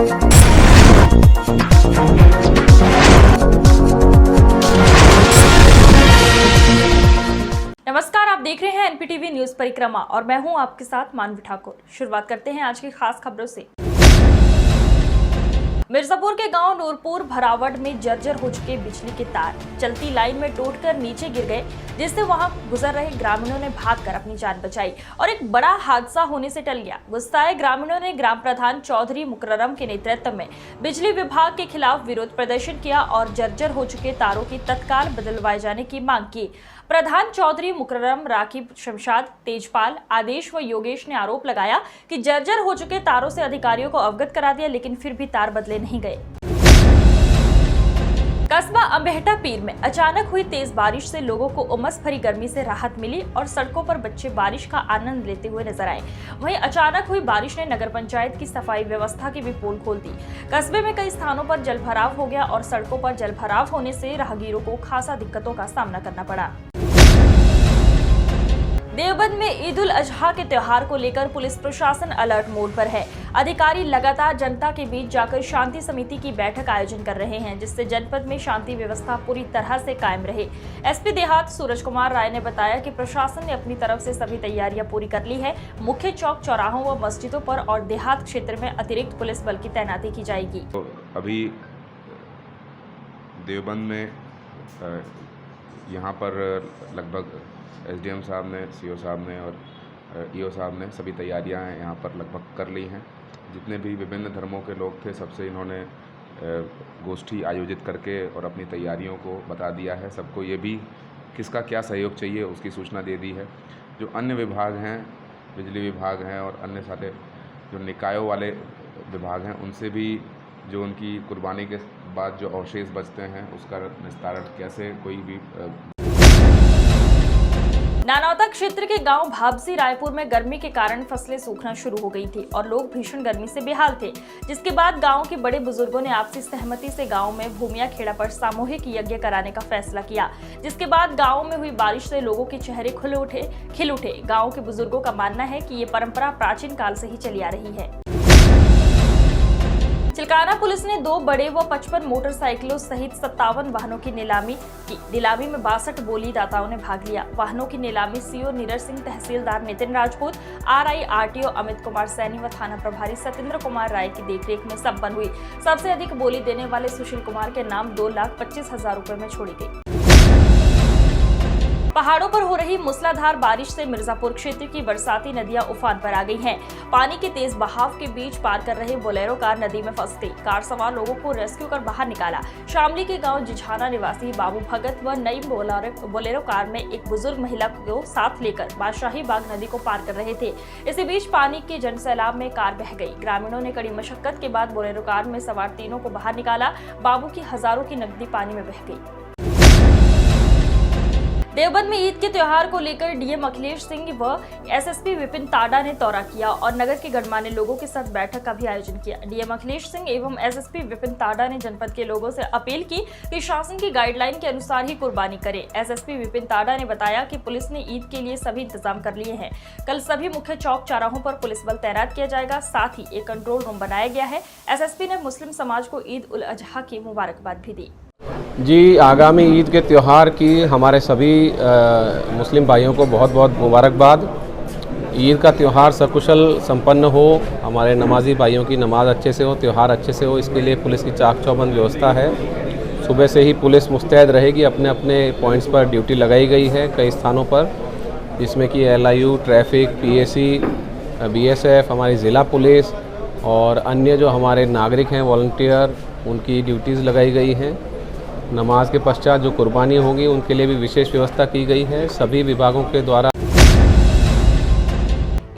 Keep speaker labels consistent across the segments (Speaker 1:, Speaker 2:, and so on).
Speaker 1: नमस्कार, आप देख रहे हैं एनपीटीवी न्यूज परिक्रमा और मैं हूं आपके साथ मानवी ठाकुर। शुरुआत करते हैं आज की खास खबरों से। मिर्जापुर के गांव नूरपुर भरावड़ में जर्जर हो चुके बिजली के तार चलती लाइन में टूटकर नीचे गिर गए, जिससे वहां गुजर रहे ग्रामीणों ने भागकर अपनी जान बचाई और एक बड़ा हादसा होने से टल गया। गुस्साए ग्रामीणों ने ग्राम प्रधान चौधरी मुकर्रम के नेतृत्व में बिजली विभाग के खिलाफ विरोध प्रदर्शन किया और जर्जर हो चुके तारों की तत्काल बदलवाए जाने की मांग की। प्रधान चौधरी मुकर्रम, राकिब, शमशाद, तेजपाल, आदेश व योगेश ने आरोप लगाया कि जर्जर हो चुके तारों से अधिकारियों को अवगत करा दिया, लेकिन फिर भी तार बदले नहीं गए। कस्बा अम्बेहटा पीर में अचानक हुई तेज बारिश से लोगों को उमस भरी गर्मी से राहत मिली और सड़कों पर बच्चे बारिश का आनंद लेते हुए नजर आए। वहीं अचानक हुई बारिश ने नगर पंचायत की सफाई व्यवस्था की भी पोल खोल दी। कस्बे में कई स्थानों पर जलभराव हो गया और सड़कों पर जलभराव होने से राहगीरों को खासा दिक्कतों का सामना करना पड़ा। देवबंद में ईद उल अजहा के त्योहार को लेकर पुलिस प्रशासन अलर्ट मोड पर है। अधिकारी लगातार जनता के बीच जाकर शांति समिति की बैठक आयोजन कर रहे हैं, जिससे जनपद में शांति व्यवस्था पूरी तरह से कायम रहे। एसपी देहात सूरज कुमार राय ने बताया कि प्रशासन ने अपनी तरफ से सभी तैयारियां पूरी कर ली है। मुख्य चौक, चौराहों व मस्जिदों पर और देहात क्षेत्र में अतिरिक्त पुलिस बल की तैनाती की जाएगी।
Speaker 2: तो अभी देवबंद में यहाँ पर लगभग एसडीएम साहब ने, सीओ साहब ने और ईओ साहब ने सभी तैयारियां यहाँ पर लगभग कर ली हैं। जितने भी विभिन्न धर्मों के लोग थे, सबसे इन्होंने गोष्ठी आयोजित करके और अपनी तैयारियों को बता दिया है। सबको ये भी किसका क्या सहयोग चाहिए उसकी सूचना दे दी है। जो अन्य विभाग हैं, बिजली विभाग हैं और अन्य सारे जो निकायों वाले विभाग हैं, उनसे भी जो उनकी कुर्बानी के बाद जो अवशेष बचते हैं उसका निस्तारण कैसे कोई भी।
Speaker 1: नानौता क्षेत्र के गांव भाबसी रायपुर में गर्मी के कारण फसलें सूखना शुरू हो गई थी और लोग भीषण गर्मी से बेहाल थे, जिसके बाद गांव के बड़े बुजुर्गों ने आपसी सहमति से गांव में भूमिया खेड़ा पर सामूहिक यज्ञ कराने का फैसला किया, जिसके बाद गांव में हुई बारिश से लोगों के चेहरे खिल उठे। गांव के बुजुर्गों का मानना है कि ये परंपरा प्राचीन काल से ही चली आ रही है। चिलकाना पुलिस ने 2 बड़े व 55 मोटरसाइकिलों सहित 57 वाहनों की नीलामी की। नीलामी में 62 बोली दाताओं ने भाग लिया। वाहनों की नीलामी सीओ नीरज सिंह, तहसीलदार नितिन राजपूत, आरआई आरटीओ अमित कुमार सैनी व थाना प्रभारी सत्येंद्र कुमार राय की देखरेख में संपन्न हुई। सबसे अधिक बोली देने वाले सुशील कुमार के नाम 2,25,000 रुपए में छोड़ी गई। पहाड़ों पर हो रही मूसलाधार बारिश से मिर्जापुर क्षेत्र की बरसाती नदियां उफान पर आ गई हैं। पानी के तेज बहाव के बीच पार कर रहे बोलेरो कार नदी में फंस गई। कार सवार लोगों को रेस्क्यू कर बाहर निकाला। शामली के गांव जिझाना निवासी बाबू भगत व नई बोलेरो कार में एक बुजुर्ग महिला को साथ लेकर बादशाही बाग नदी को पार कर रहे थे। इसी बीच पानी के जनसैलाब में कार बह गई। ग्रामीणों ने कड़ी मशक्कत के बाद बोलेरो कार में सवार तीनों को बाहर निकाला। बाबू की हजारों की नकदी पानी में बह गई। देवबंद में ईद के त्योहार को लेकर डीएम अखिलेश सिंह व एसएसपी विपिन ताडा ने दौरा किया और नगर के गणमान्य लोगों के साथ बैठक का भी आयोजन किया। डीएम अखिलेश सिंह एवं एसएसपी विपिन ताडा ने जनपद के लोगों से अपील की कि शासन की गाइडलाइन के अनुसार ही कुर्बानी करें। एसएसपी विपिन ताडा ने बताया कि पुलिस ने ईद के लिए सभी इंतजाम कर लिए हैं। कल सभी मुख्य चौक, चौराहों पर पुलिस बल तैनात किया जाएगा। साथ ही एक कंट्रोल रूम बनाया गया है। एसएसपी ने मुस्लिम समाज को ईद उल अजहा की मुबारकबाद भी दी।
Speaker 3: जी, आगामी ईद के त्यौहार की हमारे सभी मुस्लिम भाइयों को बहुत बहुत मुबारकबाद। ईद का त्यौहार सकुशल संपन्न हो, हमारे नमाजी भाइयों की नमाज अच्छे से हो, त्यौहार अच्छे से हो, इसके लिए पुलिस की चाक चौबंद व्यवस्था है। सुबह से ही पुलिस मुस्तैद रहेगी। अपने अपने पॉइंट्स पर ड्यूटी लगाई गई है कई स्थानों पर, जिसमें कि एलआईयू, ट्रैफिक, पीएसी, बीएसएफ, हमारी ज़िला पुलिस और अन्य जो हमारे नागरिक हैं, वॉलंटियर, उनकी ड्यूटीज़ लगाई गई हैं। नमाज के पश्चात जो कुर्बानी होगी उनके लिए भी विशेष व्यवस्था की गई है सभी विभागों के द्वारा।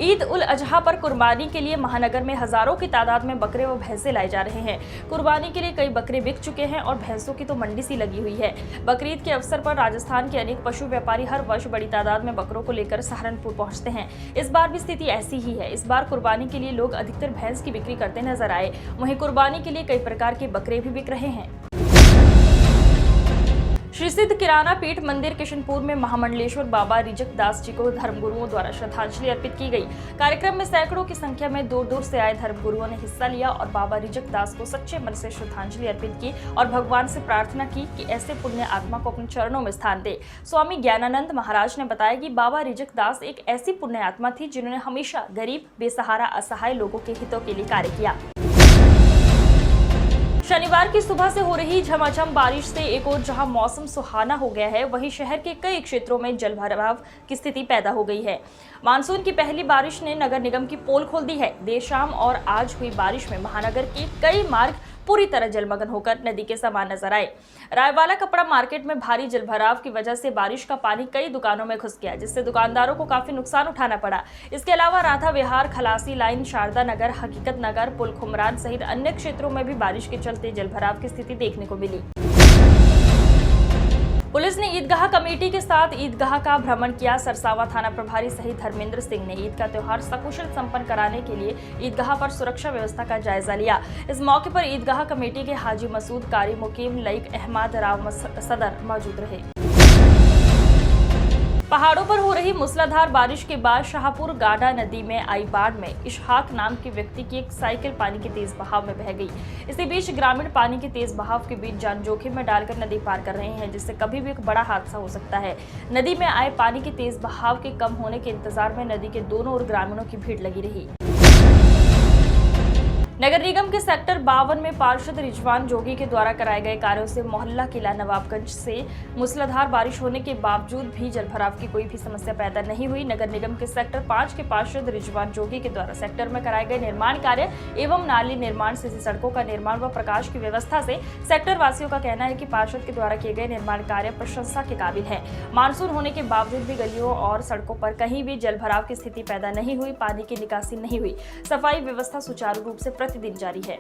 Speaker 1: ईद उल अजहा पर कुर्बानी के लिए महानगर में हजारों की तादाद में बकरे व भैंसे लाए जा रहे हैं। कुर्बानी के लिए कई बकरे बिक चुके हैं और भैंसों की तो मंडी सी लगी हुई है। बकरीद के अवसर पर राजस्थान के अनेक पशु व्यापारी हर वर्ष बड़ी तादाद में बकरों को लेकर सहारनपुर पहुंचते हैं। इस बार भी स्थिति ऐसी ही है। इस बार कुर्बानी के लिए लोग अधिकतर भैंस की बिक्री करते नजर आए। वहीं कुर्बानी के लिए कई प्रकार के बकरे भी बिक रहे हैं। श्री सिद्ध किराना पीठ मंदिर किशनपुर में महामंडलेश्वर बाबा रिजक दास जी को धर्मगुरुओं द्वारा श्रद्धांजलि अर्पित की गई। कार्यक्रम में सैकड़ों की संख्या में दूर दूर से आए धर्मगुरुओं ने हिस्सा लिया और बाबा रिजक दास को सच्चे मन से श्रद्धांजलि अर्पित की और भगवान से प्रार्थना की कि ऐसे पुण्य आत्मा को अपने चरणों में स्थान दे। स्वामी ज्ञानानंद महाराज ने बताया कि बाबा रिजक दास एक ऐसी पुण्य आत्मा थी जिन्होंने हमेशा गरीब, बेसहारा, असहाय लोगों के हितों के लिए कार्य किया। शनिवार की सुबह से हो रही झमाझम बारिश से एक और जहां मौसम सुहाना हो गया है, वहीं शहर के कई क्षेत्रों में जलभराव की स्थिति पैदा हो गई है। मानसून की पहली बारिश ने नगर निगम की पोल खोल दी है। देर शाम और आज हुई बारिश में महानगर के कई मार्ग पूरी तरह जलमग्न होकर नदी के समान नजर आए। रायवाला कपड़ा मार्केट में भारी जलभराव की वजह से बारिश का पानी कई दुकानों में घुस गया, जिससे दुकानदारों को काफी नुकसान उठाना पड़ा। इसके अलावा राधा विहार, खलासी लाइन, शारदा नगर, हकीकत नगर, पुल खुमरान सहित अन्य क्षेत्रों में भी बारिश के चलते जलभराव की स्थिति देखने को मिली। पुलिस ने ईदगाह कमेटी के साथ ईदगाह का भ्रमण किया। सरसावा थाना प्रभारी सहित धर्मेंद्र सिंह ने ईद का त्योहार सकुशल संपन्न कराने के लिए ईदगाह पर सुरक्षा व्यवस्था का जायजा लिया। इस मौके पर ईदगाह कमेटी के हाजी मसूद, कारी मुकीम, लईक अहमद, राव सदर मौजूद रहे। पहाड़ों पर हो रही मूसलाधार बारिश के बाद शाहपुर गाडा नदी में आई बाढ़ में इशहाक नाम के व्यक्ति की एक साइकिल पानी के तेज बहाव में बह गई। इसी बीच ग्रामीण पानी के तेज बहाव के बीच जान जोखिम में डालकर नदी पार कर रहे हैं, जिससे कभी भी एक बड़ा हादसा हो सकता है। नदी में आए पानी के तेज बहाव के कम होने के इंतजार में नदी के दोनों ओर ग्रामीणों की भीड़ लगी रही। नगर निगम के सेक्टर 52 में पार्षद रिजवान जोगी के द्वारा कराए गए कार्यों से मोहल्ला किला नवाबगंज से मूसलाधार बारिश होने के बावजूद भी जलभराव की कोई भी समस्या पैदा नहीं हुई। नगर निगम के सेक्टर 5 के पार्षद रिजवान जोगी के द्वारा सेक्टर में कराए गए निर्माण कार्य एवं नाली निर्माण, सीसी सड़कों का निर्माण व प्रकाश की व्यवस्था से सेक्टर वासियों का कहना है कि पार्षद के द्वारा किए गए निर्माण कार्य प्रशंसा के काबिल है। मानसून होने के बावजूद भी गलियों और सड़कों पर कहीं भी जलभराव की स्थिति पैदा नहीं हुई, पानी की निकासी नहीं हुई, सफाई व्यवस्था सुचारू रूप से प्रतिदिन जारी है।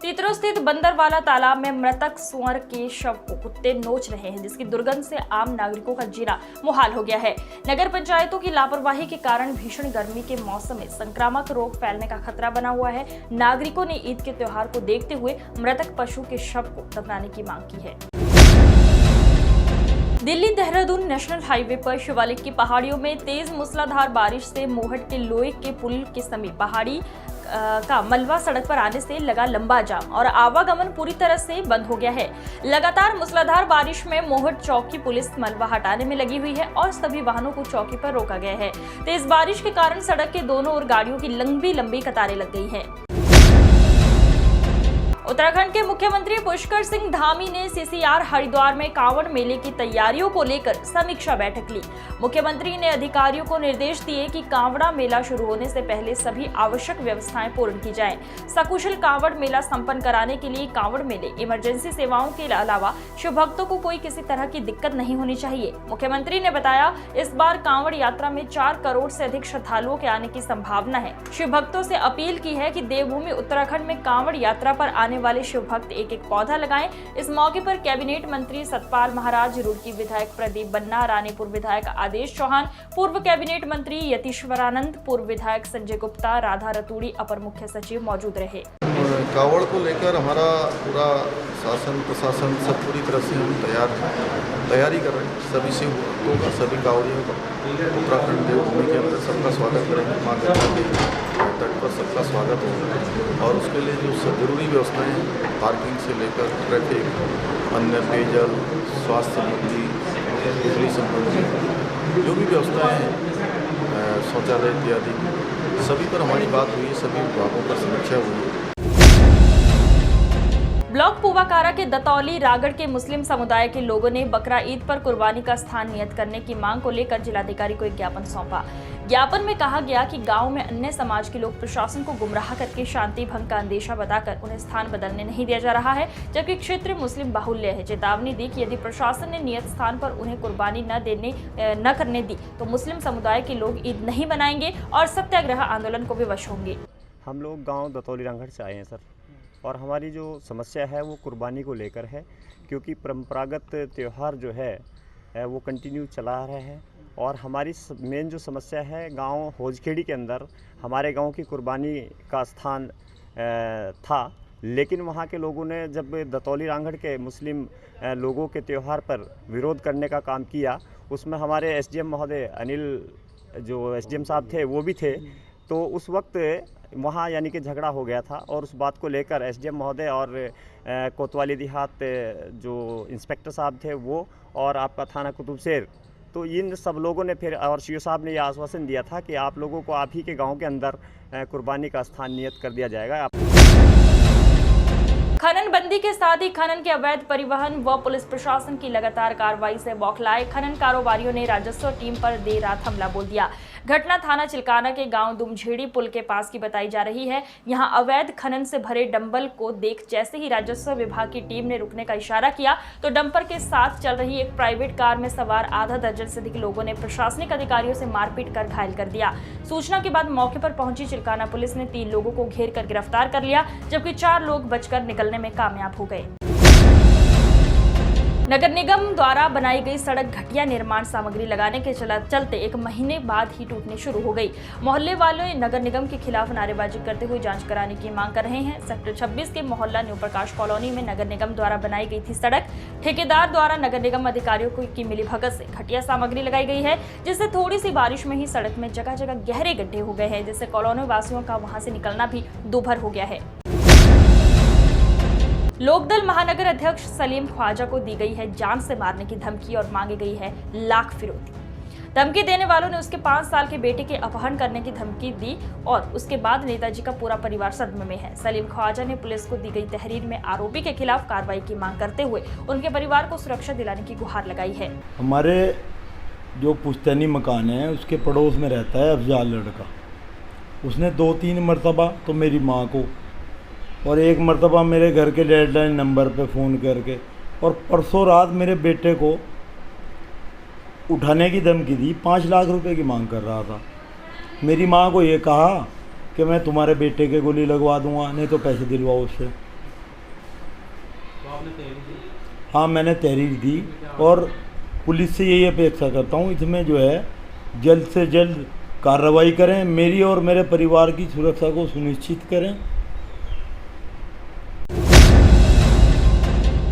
Speaker 1: तीतरो स्थित बंदरवाला तालाब में मृतक सुअर के शव को कुत्ते नोच रहे हैं, जिसकी दुर्गंध से आम नागरिकों का जीना मुहाल हो गया है। नगर पंचायतों की लापरवाही के कारण भीषण गर्मी के मौसम में संक्रामक रोग फैलने का खतरा बना हुआ है। नागरिकों ने ईद के त्योहार को देखते हुए मृतक पशु के शव को दफनाने की मांग की है। दिल्ली देहरादून नेशनल हाईवे पर शिवालिक की पहाड़ियों में तेज मूसलाधार बारिश से मोहट के लोहे के पुल के समीप पहाड़ी का मलबा सड़क पर आने से लगा लंबा जाम और आवागमन पूरी तरह से बंद हो गया है। लगातार मूसलाधार बारिश में मोहट चौक की पुलिस मलबा हटाने में लगी हुई है और सभी वाहनों को चौकी पर रोका गया है। तेज बारिश के कारण सड़क के दोनों ओर गाड़ियों की लंबी लंबी कतारें लग गई हैं। उत्तराखंड के मुख्यमंत्री पुष्कर सिंह धामी ने सीसीआर हरिद्वार में कांवड़ मेले की तैयारियों को लेकर समीक्षा बैठक ली। मुख्यमंत्री ने अधिकारियों को निर्देश दिए कि कांवड़ा मेला शुरू होने से पहले सभी आवश्यक व्यवस्थाएं पूर्ण की जाएं। सकुशल कांवड़ मेला संपन्न कराने के लिए कांवड़ मेले, इमरजेंसी सेवाओं के अलावा शिव भक्तों को कोई किसी तरह की दिक्कत नहीं होनी चाहिए। मुख्यमंत्री ने बताया, इस बार कांवड़ यात्रा में 4 करोड़ से अधिक श्रद्धालुओं के आने की संभावना है। शिव भक्तों से अपील की है कि देवभूमि उत्तराखंड में कांवड़ यात्रा पर आने वाले शिव भक्त एक एक पौधा लगाएं। इस मौके पर कैबिनेट मंत्री सतपाल महाराज, रुड़की विधायक प्रदीप बन्ना, रानीपुर विधायक आदेश चौहान, पूर्व कैबिनेट मंत्री यतीश्वरानंद, पूर्व विधायक संजय गुप्ता, राधा रतूड़ी अपर मुख्य सचिव मौजूद रहे।
Speaker 4: कावड़ को लेकर हमारा पूरा शासन प्रशासन सब पूरी तरह से हम तैयारी कर रहे हैं। सभी शिव भक्तों का, सभी कावड़ियों का उत्तराखंड देवभूमि के अंदर सबका स्वागत करेंगे। माँ गंगा के तट पर सबका स्वागत होगा और उसके लिए जो जरूरी व्यवस्थाएं हैं, पार्किंग से लेकर ट्रैफिक, अन्य पेयजल, स्वास्थ्य संबंधी, बिजली संबंधी जो भी व्यवस्थाएं हैं, शौचालय इत्यादि, सभी पर हमारी बात हुई है, सभी विभागों पर समीक्षा हुई है।
Speaker 1: ब्लॉक पुवाकारा के दतौली रागड़ के मुस्लिम समुदाय के लोगों ने बकरा ईद पर कुर्बानी का स्थान नियत करने की मांग को लेकर जिलाधिकारी को एक ज्ञापन सौंपा। ज्ञापन में कहा गया कि गांव में अन्य समाज के लोग प्रशासन को गुमराह करके शांति भंग का अंदेशा बताकर उन्हें स्थान बदलने नहीं दिया जा रहा है, जबकि क्षेत्र मुस्लिम बाहुल्य है। चेतावनी दी कि यदि प्रशासन ने नियत स्थान पर उन्हें कुर्बानी न करने दी तो मुस्लिम समुदाय के लोग ईद नहीं मनाएंगे और सत्याग्रह आंदोलन को विवश होंगे।
Speaker 5: हम लोग गाँव दतौली रांगड़ से आए हैं सर, और हमारी जो समस्या है वो कुर्बानी को लेकर है, क्योंकि परंपरागत त्यौहार जो है वो कंटिन्यू चला रहे हैं और हमारी मेन जो समस्या है गांव होजखेड़ी के अंदर हमारे गांव की कुर्बानी का स्थान था, लेकिन वहाँ के लोगों ने जब दतौली रांगड़ के मुस्लिम लोगों के त्यौहार पर विरोध करने का काम किया, उसमें हमारे एसडीएम महोदय अनिल जो एसडीएम साहब थे वो भी थे। तो उस वक्त वहाँ यानी कि झगड़ा हो गया था और उस बात को लेकर एसडीएम महोदय और कोतवाली देहात जो इंस्पेक्टर साहब थे वो और आपका थाना कुतुबशेर, तो इन सब लोगों ने फिर और सीओ साहब ने यह आश्वासन दिया था कि आप लोगों को आप ही के गांव के अंदर कुर्बानी का स्थान नियत कर दिया जाएगा।
Speaker 1: खनन बंदी के साथ ही खनन के अवैध परिवहन व पुलिस प्रशासन की लगातार कार्रवाई से बौखलाए खनन कारोबारियों ने राजस्व टीम पर देर रात हमला बोल दिया। घटना थाना चिलकाना के गांव दुमझेड़ी पुल के पास की बताई जा रही है। यहां अवैध खनन से भरे डंबल को देख जैसे ही राजस्व विभाग की टीम ने रुकने का इशारा किया तो डंपर के साथ चल रही एक प्राइवेट कार में सवार आधा दर्जन से अधिक लोगों ने प्रशासनिक अधिकारियों से मारपीट कर घायल कर दिया। सूचना के बाद मौके पर पहुंची चिलकाना पुलिस ने 3 लोगों को घेर कर गिरफ्तार कर लिया, जबकि 4 लोग बचकर निकलने में कामयाब हो गए। नगर निगम द्वारा बनाई गई सड़क घटिया निर्माण सामग्री लगाने के चलते 1 महीने बाद ही टूटने शुरू हो गई। मोहल्ले वाले नगर निगम के खिलाफ नारेबाजी करते हुए जांच कराने की मांग कर रहे हैं। सेक्टर 26 के मोहल्ला न्यू प्रकाश कॉलोनी में नगर निगम द्वारा बनाई गई थी सड़क। ठेकेदार द्वारा नगर निगम अधिकारियों की मिलीभगत से घटिया सामग्री लगाई गई है, जिससे थोड़ी सी बारिश में ही सड़क में जगह जगह गहरे गड्ढे हो गए हैं, जिससे कॉलोनी वासियों का वहां से निकलना भी दूभर हो गया है। लोकदल महानगर अध्यक्ष सलीम ख्वाजा को दी गई है जान से मारने की धमकी और मांगी गई है लाख फिरौती। धमकी देने वालों ने उसके 5 साल के बेटे के अपहरण करने की धमकी दी और उसके बाद नेताजी का पूरा परिवार सदमे में है। सलीम ख्वाजा ने पुलिस को दी गई तहरीर में आरोपी के खिलाफ कार्रवाई की मांग करते हुए उनके परिवार को सुरक्षा दिलाने की गुहार लगाई है।
Speaker 6: हमारे जो पुश्तैनी मकान है उसके पड़ोस में रहता है अफजाल लड़का। उसने 2-3 मरतबा तो मेरी माँ को और 1 मरतबा मेरे घर के लैंडलाइन नंबर पे फ़ोन करके और परसों रात मेरे बेटे को उठाने की धमकी दी। 5 लाख रुपए की मांग कर रहा था। मेरी माँ को ये कहा कि मैं तुम्हारे बेटे के गोली लगवा दूंगा, नहीं तो पैसे दिलवाओ उससे।
Speaker 3: तो आपने तहरीर दी?
Speaker 6: हाँ, मैंने तहरीर दी और पुलिस से यही अपेक्षा करता हूँ इसमें जो है जल्द से जल्द कार्रवाई करें, मेरी और मेरे परिवार की सुरक्षा को सुनिश्चित करें।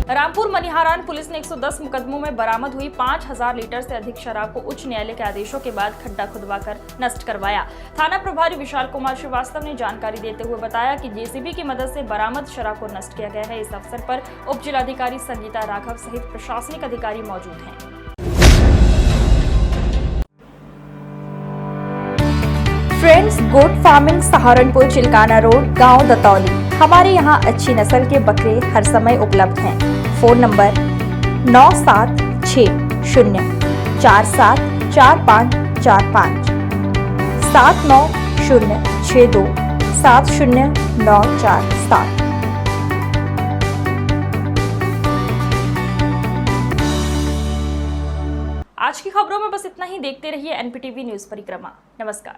Speaker 1: रामपुर मनिहारान पुलिस ने 110 मुकदमों में बरामद हुई 5000 लीटर से अधिक शराब को उच्च न्यायालय के आदेशों के बाद खड्डा खुदवाकर नष्ट करवाया। थाना प्रभारी विशाल कुमार श्रीवास्तव ने जानकारी देते हुए बताया कि जेसीबी की मदद से बरामद शराब को नष्ट किया गया है। इस अवसर पर उप जिलाधिकारी संगीता राघव सहित प्रशासनिक अधिकारी मौजूद हैं। Friends goat farming Saharanpur Chilkana road गांव दतौली। हमारे यहां अच्छी नस्ल के बकरे हर समय उपलब्ध हैं। Phone number 9760474545 796062709447। आज की खबरों में बस इतना ही। देखते रहिए एनपीटीवी न्यूज परिक्रमा। नमस्कार।